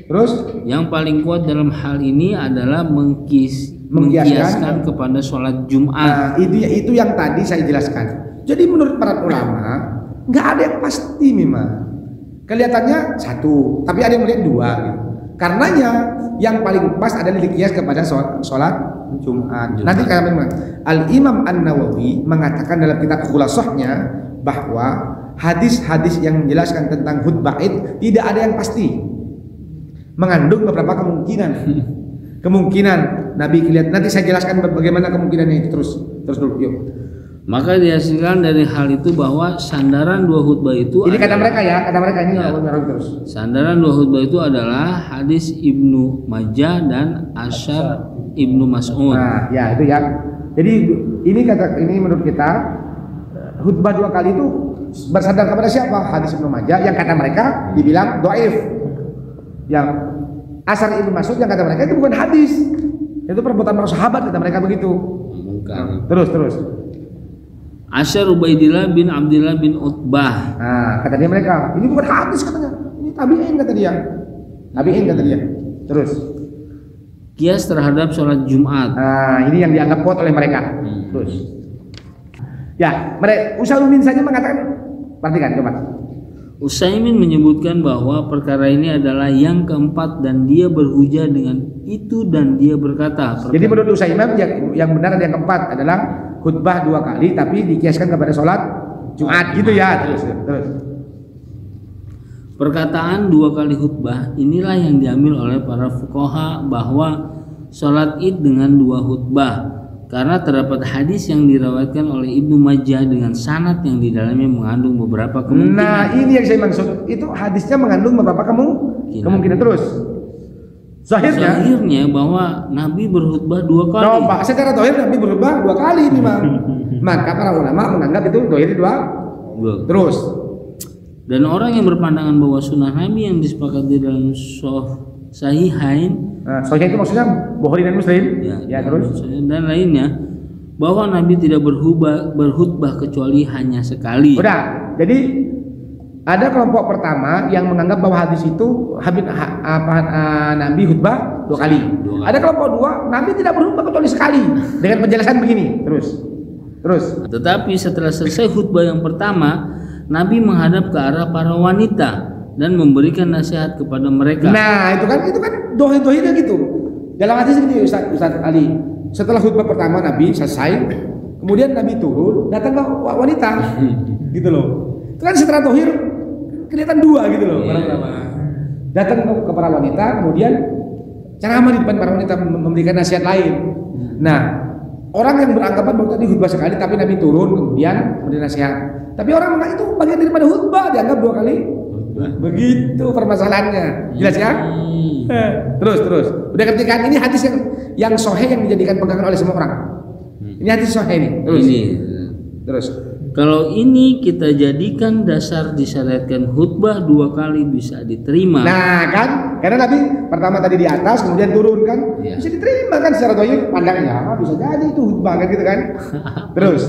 Terus Yang paling kuat dalam hal ini adalah mengkiaskan kepada sholat Jumat. nah, itu yang tadi saya jelaskan. Jadi menurut para ulama nggak ada yang pasti memang. Kelihatannya satu, tapi ada yang melihat dua. Gitu. Karenanya yang paling pas adalah dikias kepada sholat Jumat. Nanti kata memang Al-Imam An-Nawawi mengatakan dalam kitab Khulasahnya bahwa hadis-hadis yang menjelaskan tentang khutbah Id tidak ada yang pasti. Mengandung beberapa kemungkinan Nabi lihat. Nanti saya jelaskan bagaimana kemungkinannya itu terus dulu yuk. Maka dihasilkan dari hal itu bahwa sandaran dua khutbah itu Ini kata mereka ya, kata mereka ini Ya. terus. Sandaran dua khutbah itu adalah hadis Ibnu Majah dan Asyar Ibnu Mas'ud. Nah, ya itu ya. Jadi ini menurut kita khutbah 2 kali itu bersandar kepada siapa? Hadis Ibnu Majah yang kata mereka dibilang dhaif. Yang Asar Ibnu Mas'ud yang kata mereka itu bukan hadis. Itu perbuatan para sahabat kata mereka begitu. Mungkar. Terus. Asyar Ubaidillah bin Abdillah bin Utbah. Nah, kata dia mereka, ini bukan hadis katanya. Ini tabi'in kata dia. Terus. Kias terhadap sholat Jumat. Nah, ini yang dianggap kuat oleh mereka. Terus. Ya, mereka Utsaimin saja mengatakan, perhatikan coba. Utsaimin menyebutkan bahwa perkara ini adalah yang keempat dan dia berhujah dengan itu dan dia berkata. Jadi menurut Utsaimin yang benar yang keempat adalah khutbah 2 kali tapi dikiaskan kepada sholat Jumat gitu ya. Terus. Perkataan 2 kali khutbah inilah yang diambil oleh para fuqaha bahwa sholat Id dengan 2 khutbah. Karena terdapat hadis yang diriwayatkan oleh Ibnu Majah dengan sanad yang di dalamnya mengandung beberapa kemungkinan. Nah, ini yang saya maksud. Itu hadisnya mengandung beberapa kemungkinan terus. Zahirnya bahwa Nabi berkhutbah 2 kali. No, Pak, secara zahir Nabi berkhutbah 2 kali memang. Maka para ulama menganggap itu zahir 2. Terus. Dan orang yang berpandangan bahwa sunnah Nabi yang disepakati dalam Sahihain, Sahih itu maksudnya Bukhari dan Muslim. Ya, terus. Dan lainnya bahwa Nabi tidak berkhutbah kecuali hanya sekali. Udah. Jadi ada kelompok pertama yang menganggap bahwa hadis itu Nabi khutbah 2 kali. Ada kelompok 2, Nabi tidak berkhutbah kecuali sekali dengan penjelasan begini. Terus. Tetapi setelah selesai khutbah yang pertama, Nabi menghadap ke arah para wanita dan memberikan nasihat kepada mereka. Nah, itu kan dohir-dohirnya gitu. Dalam hadis ini Ustaz Ali, setelah khutbah pertama Nabi selesai, kemudian Nabi turun, datang ke wanita. Gitu loh. Itu kan setelah dohir kelihatan 2 gitu loh. Datang ke para wanita, kemudian ceramah di depan para wanita memberikan nasihat lain. Nah, orang yang beranggapan bahwa tadi khutbah sekali tapi Nabi turun kemudian memberi nasihat. Tapi orang menganggap itu bagian daripada khutbah, dianggap 2 kali. Begitu permasalahannya. Jelas ya? Terus. Udah ketika ini hadis yang sahih yang dijadikan pegangan oleh semua orang. Ini hadis sahih ini. Terus. Kalau ini kita jadikan dasar disyariatkan khutbah 2 kali bisa diterima. Nah kan, karena Nabi pertama tadi di atas, kemudian turun kan, bisa diterima kan secara dohir pandangnya. Bisa jadi itu khutbah kan gitu kan. Terus.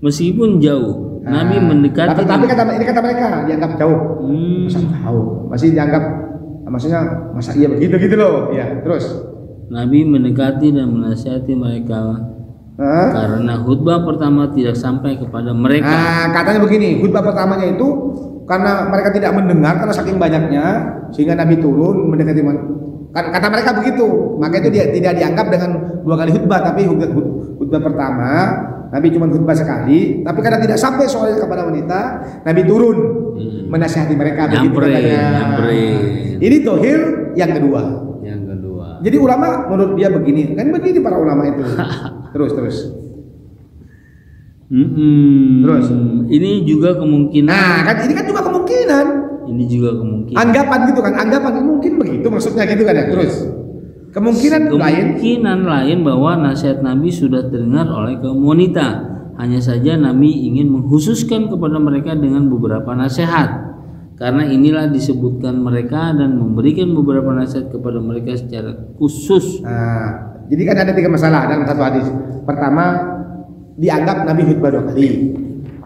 Meskipun jauh, Nabi mendekati. Tapi ini kata mereka dianggap jauh. Masa jauh, masih dianggap, maksudnya masa iya begitu gitu loh. Ya, terus. Nabi mendekati dan menasihati mereka. Karena khutbah pertama tidak sampai kepada mereka. Nah, katanya begini, khutbah pertamanya itu karena mereka tidak mendengar karena saking banyaknya sehingga Nabi turun mendekati. Kata mereka begitu, maka itu tidak dianggap dengan 2 kali khutbah, tapi khutbah pertama Nabi cuma khutbah sekali, tapi karena tidak sampai soalnya kepada wanita, Nabi turun menasihati mereka. Nyamperin. Ini dohir yang kedua. Jadi ulama menurut dia begini, kan begini para ulama itu. Terus. Terus? Ini juga kemungkinan. Nah, kan ini kan juga kemungkinan. Ini juga kemungkinan. Anggapan gitu kan, anggapan mungkin begitu maksudnya gitu kan ya. Terus kemungkinan lain. Kemungkinan lain bahwa nasihat Nabi sudah terdengar oleh kaum wanita. Hanya saja Nabi ingin mengkhususkan kepada mereka dengan beberapa nasihat. Karena inilah disebutkan mereka dan memberikan beberapa nasihat kepada mereka secara khusus. Nah, jadi kan ada 3 masalah dalam satu hadis. Pertama, dianggap Nabi khutbah 2 kali.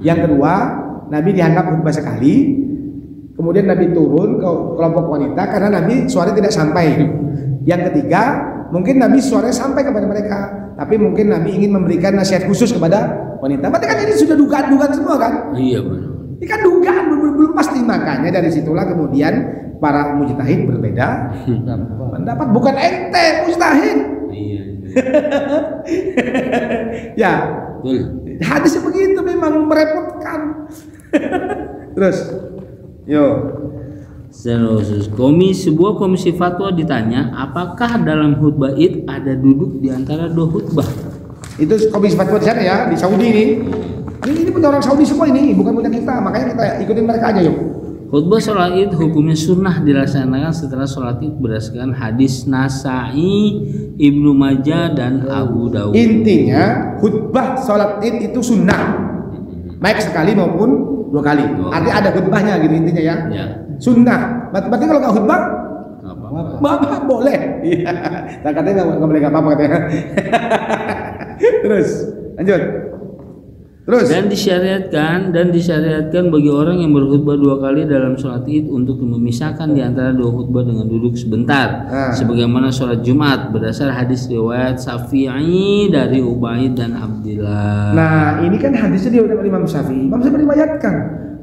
Yang kedua, Nabi dianggap khutbah sekali. Kemudian Nabi turun ke kelompok wanita karena Nabi suaranya tidak sampai. Yang ketiga, mungkin Nabi suaranya sampai kepada mereka, tapi mungkin Nabi ingin memberikan nasihat khusus kepada wanita. Berarti kan ini sudah dugaan-dugaan semua kan? Iya benar. Ini kan dugaan belum pasti, makanya dari situlah kemudian para mujtahid berbeda pendapat. Bukan ente mujtahid. Iya. Ya, Betul. hadisnya begitu memang merepotkan. Terus, yo. Secara khusus, sebuah komisi fatwa ditanya, apakah dalam khutbah Id ada duduk di antara 2 khutbah? Itu komisi fatwa di sana ya, di Saudi ini. Ini punya orang Saudi semua ini, bukan punya kita. Makanya kita ikutin mereka aja yuk. Khutbah sholat Id hukumnya sunnah dilaksanakan setelah sholat Id berdasarkan hadis Nasai, Ibnu Majah dan Abu Dawud. Intinya khutbah sholat Id itu sunnah, baik sekali maupun 2 kali. Artinya ada khutbahnya gitu intinya ya. Ya. Sunnah. Berarti kalau nggak khutbah, bapak boleh. Iya. Katanya nggak boleh nggak apa-apa katanya. Terus lanjut. Terus. Dan disyariatkan bagi orang yang berkhutbah 2 kali dalam sholat Id untuk memisahkan di antara 2 khutbah dengan duduk sebentar, sebagaimana sholat Jumat berdasar hadis riwayat Syafi'i dari Ubaid dan Abdillah. Nah, ini kan hadisnya diriwayatkan oleh Imam Syafi'i. Imam Syafi'i meriwayatkan.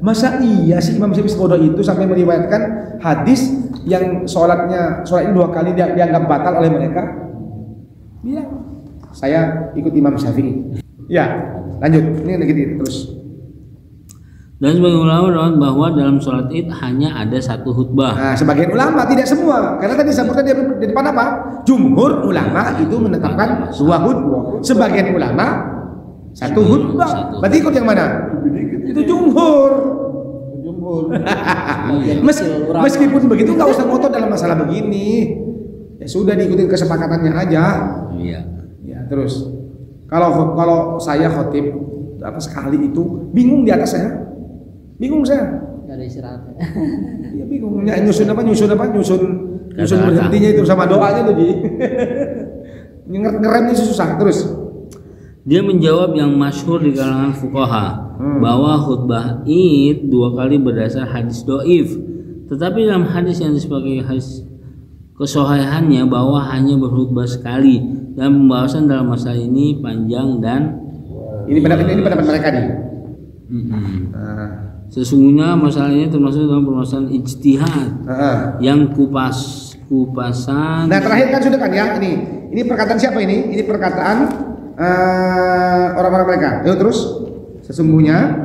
Masa iya sih Imam Syafi'i sebodoh itu sampai meriwayatkan hadis yang sholat ini 2 kali dianggap batal oleh mereka? Bilang, saya ikut Imam Syafi'i. Ya, lanjut. Ini lagi terus. Dan sebagian ulama berpendapat bahwa dalam sholat Id hanya ada 1 khutbah. Nah, sebagian ulama, tidak semua. Karena tadi disebutkan di depan apa? Jumhur ulama itu menetapkan 2 khutbah. Sebagian ulama 1 khutbah. Berarti ikut yang mana? Itu jumhur. Meskipun begitu nggak usah ngotot dalam masalah begini. Ya sudah diikuti kesepakatannya aja. Iya. Ya, terus. Kalau saya khotib sekali itu bingung di atas saya. Bingung saya. Gak ada istirahatnya. Iya bingung. Nyusun berhentinya itu sama doanya tuh Ji. Ngeremnya susah. Terus dia menjawab yang masyhur di kalangan fuqaha bahwa khutbah Id 2 kali berdasar hadis doif. Tetapi dalam hadis yang disepakati hadis kesohihannya bahwa hanya berkhutbah sekali, dan pembahasan dalam masalah ini panjang dan ini pendapat mereka nih. Sesungguhnya masalah ini termasuk dalam permasalahan ijtihad yang kupasan. Nah terakhir kan sudah kan ya ini perkataan siapa ini? Ini perkataan orang-orang mereka. Yuk terus. Sesungguhnya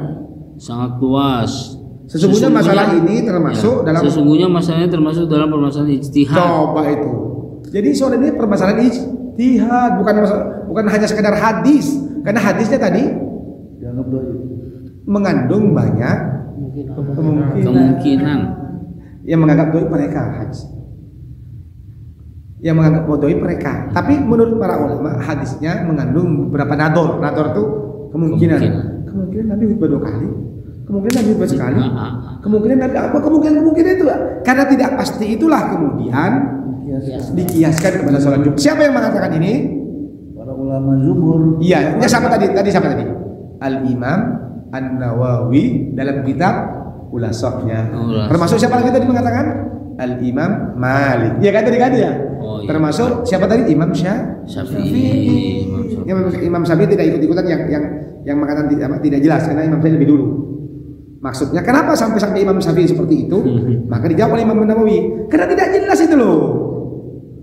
sangat luas. Sesungguhnya masalah ini termasuk dalam. Sesungguhnya masalahnya termasuk dalam permasalahan ijtihad. Coba itu. Jadi soal ini permasalahan ijtihad, bukan hanya sekedar hadis. Karena hadisnya tadi mengandung banyak kemungkinan yang menganggap doi mereka yang menganggap bodoh mereka. Tapi menurut para ulama hadisnya mengandung beberapa nador. Nador itu kemungkinan Nabi khutbah 2 kali, kemungkinan Nabi khutbah sekali, kemungkinan Nabi apa, kemungkinan itu karena tidak pasti itulah kemudian dikiaskan kepada sholat Jumat. Siapa yang mengatakan ini? Para ulama jumhur. Iya, siapa tadi? Siapa tadi? Al-Imam An-Nawawi dalam kitab Ulasahnya. Termasuk siapa lagi tadi mengatakan? Al-Imam Malik. Iya kan tadi kan ya? Oh, iya. Termasuk siapa tadi? Imam Syafi'i. Imam Syafi'i tidak ikut-ikutan yang mengatakan tidak jelas karena Imam Syafi'i lebih dulu. Maksudnya kenapa sampai Imam Syafi'i seperti itu? Maka dijawab oleh Imam Nawawi. Karena tidak jelas itu loh.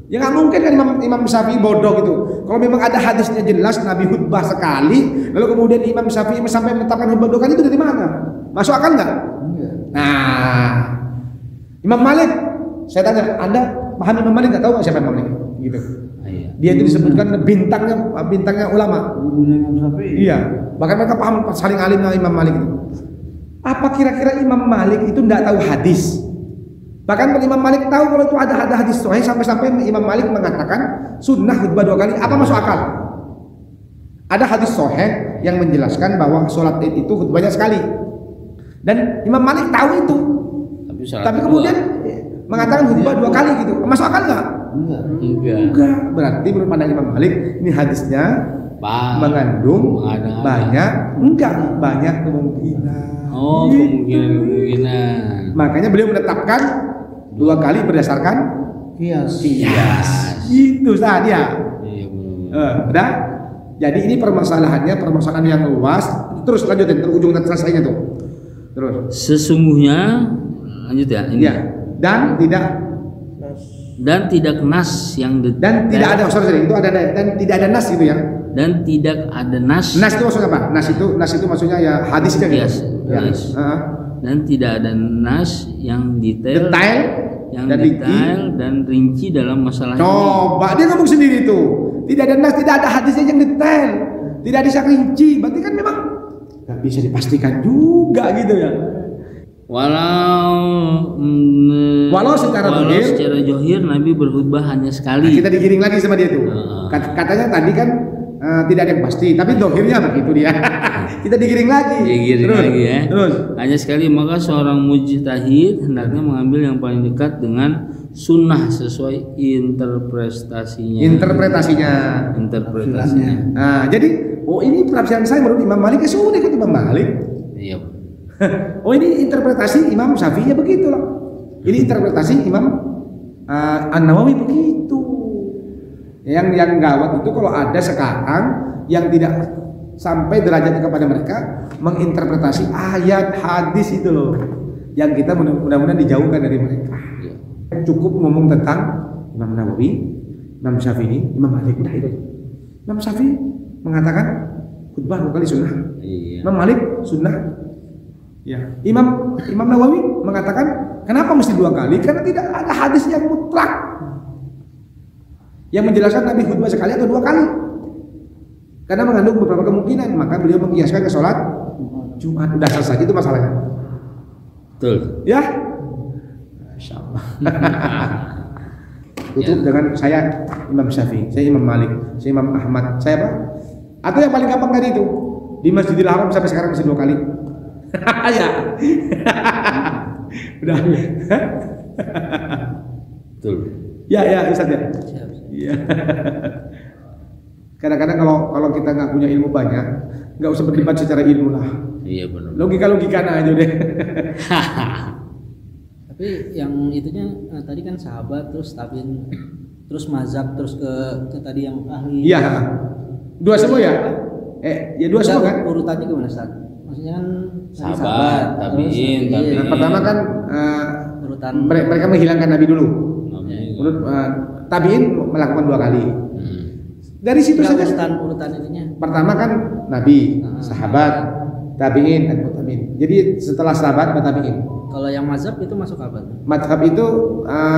Ya nggak mungkin kan Imam Syafi'i bodoh gitu. Kalau memang ada hadisnya jelas Nabi khutbah sekali, lalu kemudian Imam Syafi'i sampai menetapkan khutbah 2 kali itu dari mana? Masuk akal nggak? Nah, Imam Malik, saya tanya, Anda paham Imam Malik nggak? Tahu nggak siapa Imam Malik? gitu. Iya. Dia itu disebutkan bintangnya ulama. Gurunya Imam Syafi'i. Iya, bahkan mereka paham saling alimnya Imam Malik itu. Apa kira-kira Imam Malik itu tidak tahu hadis? Bahkan Imam Malik tahu kalau itu ada hadis sahih, sampai-sampai Imam Malik mengatakan sunnah khutbah 2 kali. Apa masuk akal? Ada hadis sahih yang menjelaskan bahwa sholat id itu khutbahnya sekali. Dan Imam Malik tahu itu. Tapi kemudian mengatakan khutbah 2 kali gitu. Masuk akal nggak? Enggak. Berarti menurut pandang Imam Malik ini hadisnya mengandung banyak kemungkinan. Oh, kemungkinan. Makanya beliau menetapkan 2 kali berdasarkan Kias. Itu saja. Iya benar. Udah. Jadi ini permasalahan yang luas. Terus lanjutin terus ujung selesainya tuh. Terus. Sesungguhnya lanjut ya. Ini. Ya. Dan tidak nas yang detail. Dan tidak ada itu ada dan tidak ada nas gitu ya. Dan tidak ada nas. Nas itu maksudnya apa? Nas itu maksudnya ya hadisnya gitu. Yes. Ya. Dan tidak ada nas yang detail dan rinci dalam masalah Coba ini. Dia ngomong sendiri tuh. Tidak ada nas, tidak ada hadisnya yang detail, tidak ada yang rinci. Berarti kan memang nggak bisa dipastikan juga gitu ya. Walau secara johir Nabi berkhutbah hanya sekali. Nah, kita digiring lagi sama dia tuh. Katanya tadi kan tidak ada yang pasti, tapi dohirnya begitu dia. Kita digiring lagi. Terus. Hanya sekali, maka seorang mujtahid hendaknya mengambil yang paling dekat dengan sunnah sesuai interpretasinya. Nah, jadi ini penafsiran saya menurut Imam Malik sunnah ikut Imam Malik. Iya. Ini interpretasi Imam Syafi'i begitu loh. Ini interpretasi Imam An-Nawawi begitu. Yang gawat itu kalau ada sekarang yang tidak sampai derajatnya kepada mereka menginterpretasi ayat hadis itu loh. Yang kita mudah-mudahan dijauhkan dari mereka. Cukup ngomong tentang Imam Nawawi, Imam Syafi'i, Imam Malik, udah itu. Imam Syafi'i mengatakan khutbah 2 kali sunnah. Imam Malik sunnah. Ya. Imam Nawawi mengatakan kenapa mesti 2 kali? Karena tidak ada hadis yang mutlak yang menjelaskan Nabi khutbah sekali atau 2 kali. Karena mengandung beberapa kemungkinan, maka beliau mengkiaskan ke sholat Jumat. Udah selesai, itu masalahnya. Betul. Ya. Masya Allah. Tutup dengan saya Imam Syafi'i, saya Imam Malik, saya Imam Ahmad, saya apa? Atau yang paling gampang tadi itu di Masjidil Haram sampai sekarang masih 2 kali. Ya. Udah. Betul. Ya Ustaz ya. Iya. Kadang-kadang kalau kita nggak punya ilmu banyak, nggak usah berdebat secara ilmu lah. Iya benar. Logika aja deh. Tapi yang itunya tadi kan sahabat, terus tabiin, terus mazhab, terus ke tadi yang ahli. Iya. 2 semua ya? Ya 2 semua kan? Urutannya gimana Ustaz? Maksudnya kan sahabat, tabiin. Nah, pertama kan urutan mereka menghilangkan Nabi dulu. Menurut tabiin melakukan 2 kali. Dari situ saja urutan ininya. Pertama kan Nabi, sahabat, tabiin dan tabiin. Jadi setelah sahabat tabiin. Kalau yang mazhab itu masuk apa? Mazhab itu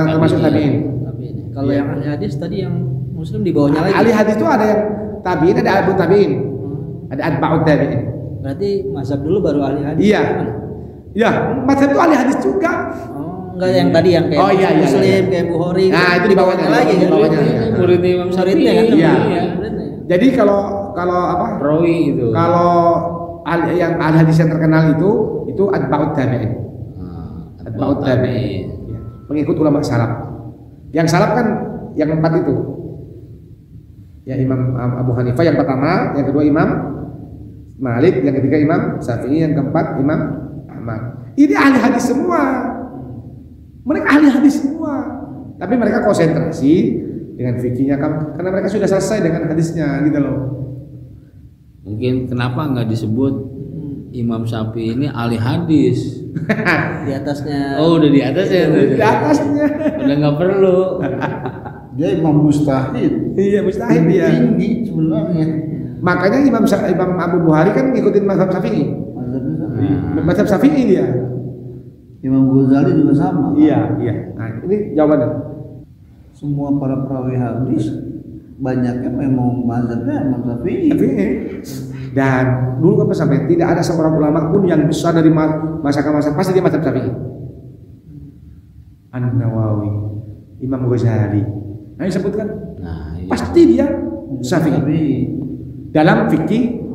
termasuk tabiin. Kalau yang ahli hadis tadi yang Muslim di bawahnya lagi. Ahli hadis itu ada yang tabiin, ada abu tabiin, ada atba'ut tabiin. Berarti mazhab dulu baru ahli hadis. Iya. Ya, mazhab itu ahli hadis juga. Enggak yang tadi yang kayak Muslim, kayak Bukhari. Nah, itu di bawahnya lagi kan. Murid Imam Syafi'i kan. Iya. Jadi kalau apa? Rawi itu. Kalau yang ahli hadis yang terkenal itu atba'ut tabi'in. Atba'ut tabi'in. Pengikut ulama salaf. Yang salaf kan yang 4 itu. Ya Imam Abu Hanifah yang pertama, yang kedua Imam Malik, yang ketiga Imam Syafi'i, yang keempat Imam Ahmad. Ini ahli hadis semua. Mereka ahli hadis semua. Tapi mereka konsentrasi dengan fikihnya karena mereka sudah selesai dengan hadisnya gitu loh. Mungkin kenapa nggak disebut Imam Syafi'i ini ahli hadis? Di atasnya. Oh, udah di atasnya. Di atasnya. Udah nggak perlu. Dia imam mustahid. Iya, mustahid dia. Tinggi sebenarnya. Makanya Imam Abu Bukhari kan ngikutin mazhab Syafi'i. Mazhab Syafi'i dia. Imam Ghazali juga sama. Iya. Nah, ini jawabannya. semua para perawi hadis banyaknya memang mazhabnya Imam Syafi'i. Dan dulu apa sampai tidak ada seorang ulama pun yang besar dari masa ke masa pasti dia mazhab Syafi'i. An-Nawawi, Imam Ghazali. Nah, disebutkan. Nah, iya. Pasti dia Syafi'i. Dalam fikih,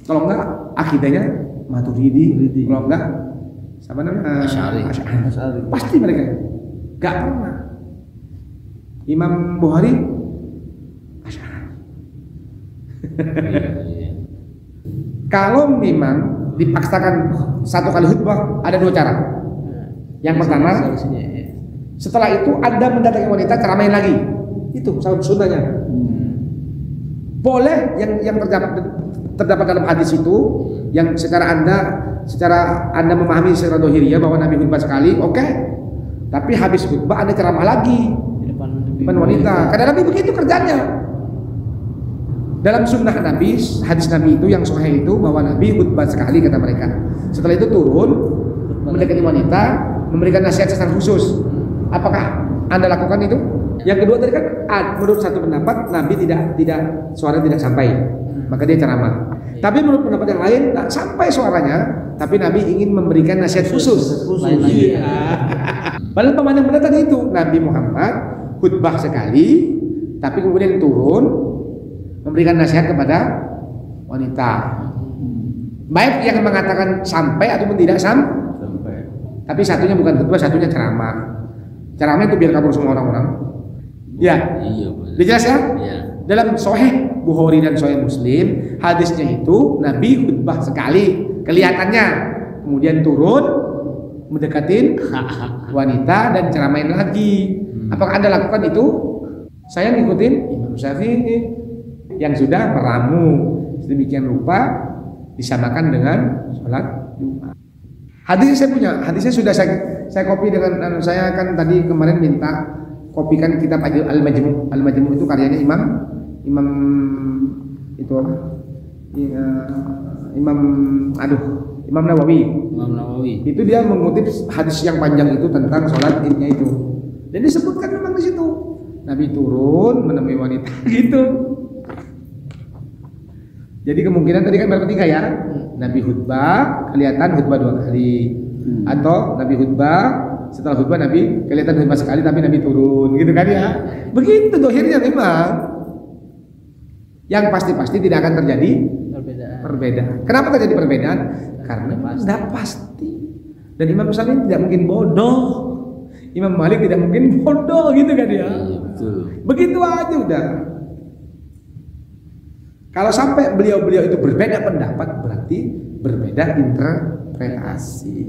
kalau enggak akidahnya Maturidi, kalau enggak sama namanya Asy'ari. Pasti mereka enggak pernah. Imam Bukhari Asy'ari. Iya. Kalau memang dipaksakan satu kali khutbah ada dua cara. Yang pertama, Solusinya, ya. setelah itu Anda mendatangi wanita ceramain lagi. Itu salah sunnahnya. Boleh yang terdapat dalam hadis itu yang secara Anda memahami secara dohiriyah bahwa Nabi khutbah sekali, oke. Tapi habis khutbah Anda ceramah lagi Di depan wanita. Karena Nabi begitu kerjanya. Dalam sunnah Nabi, hadis Nabi itu yang sahih itu bahwa Nabi khutbah sekali kata mereka. Setelah itu turun mendekati wanita, memberikan nasihat secara khusus. Apakah Anda lakukan itu? Yang kedua tadi kan menurut satu pendapat Nabi tidak suara tidak sampai, maka dia ceramah. Tapi menurut pendapat yang lain tak sampai suaranya, tapi Nabi ingin memberikan nasihat khusus. Lain lagi. Padahal pemandang benar tadi itu Nabi Muhammad khutbah sekali, tapi kemudian turun memberikan nasihat kepada wanita. Baik yang mengatakan sampai ataupun tidak sampai. Tapi satunya bukan khutbah, satunya ceramah. Ceramah itu biar kabur semua orang-orang. Ya, Iya, Pak. dijelas ya? Iya. Dalam Sahih Bukhari dan Sahih Muslim, hadisnya itu Nabi khutbah sekali, kelihatannya, kemudian turun mendekatin wanita dan ceramain lagi. Apakah Anda lakukan itu? Saya ngikutin Imam Syafi'i yang sudah meramu sedemikian rupa disamakan dengan sholat Jumat. Hadisnya saya punya, hadisnya sudah saya copy dengan saya kan tadi kemarin minta kopikan kitab Al-Majmu'. Al-Majmu' itu karyanya Imam itu apa? Imam Nawawi. Imam Nawawi. Itu dia mengutip hadis yang panjang itu tentang sholat idnya itu. Dan disebutkan memang di situ Nabi turun menemui wanita gitu. Jadi kemungkinan tadi kan berapa tiga ya? Nabi khutbah, kelihatan khutbah dua kali. Atau Nabi khutbah, setelah khutbah Nabi kelihatan khutbah sekali tapi Nabi turun, gitu kan ya? Begitu dohirnya memang. Yang pasti-pasti tidak akan terjadi perbedaan. Kenapa terjadi perbedaan? Karena tidak pasti. Dan Imam Syafi'i tidak mungkin bodoh. Imam Malik tidak mungkin bodoh, gitu kan ya? Iya, betul. Begitu aja udah. Kalau sampai beliau-beliau itu berbeda pendapat berarti berbeda interpretasi.